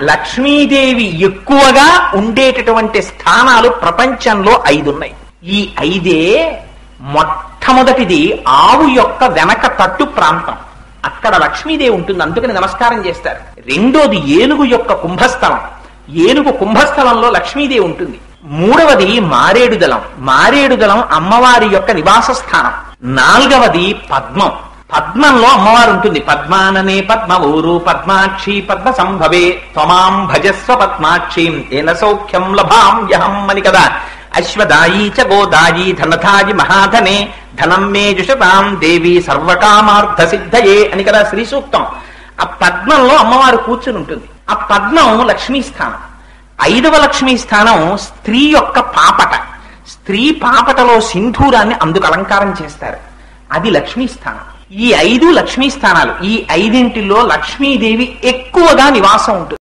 లక్ష్మీదేవి ఎక్కువగా ఉండేటటువంటి స్థానాలు ప్రపంచంలో 5 ఉన్నాయి. ఈ 5 మొట్టమొదటిది ఆవు యొక్క వెనక తట్టు ప్రాంతం, అక్కడ లక్ష్మీదేవి ఉంటుంది, అందుకని నమస్కారం చేస్తారు. రెండోది ఏనుగు యొక్క కుంభస్థలం, ఏనుగు కుంభస్థలంలో లక్ష్మీదేవి ఉంటుంది. మూడవది మారేడుదలం, మారేడుదలం అమ్మవారి యొక్క నివాస స్థానం. నాలుగవది పద్మం, పద్మంలో అమ్మవారు ఉంటుంది. పద్మాననే పద్మవూరు పద్మాక్షి పద్మ సంభవే త్వమాం భజస్వ పద్మాక్షీం ఏన సౌఖ్యం లభామ్యహం అని కదా. అశ్వదాయీ చ గోదాయీ ధనధాయి మహాధనే ధనం మే జుషతాం దేవి సర్వకామార్థ సిద్ధయే అని కదా శ్రీ సూక్తం. ఆ పద్మంలో అమ్మవారు కూర్చుని ఉంటుంది. ఆ పద్మం లక్ష్మీ స్థానం. 5వ లక్ష్మీ స్థానం స్త్రీ యొక్క పాపట, స్త్రీ పాపటలో సింధూరాన్ని అందుకు అలంకారం చేస్తారు, అది లక్ష్మీ స్థానం. ఈ 5 లక్ష్మీ స్థానాలు. ఈ 5 లక్ష్మీదేవి ఎక్కువగా నివాసం ఉంటుంది.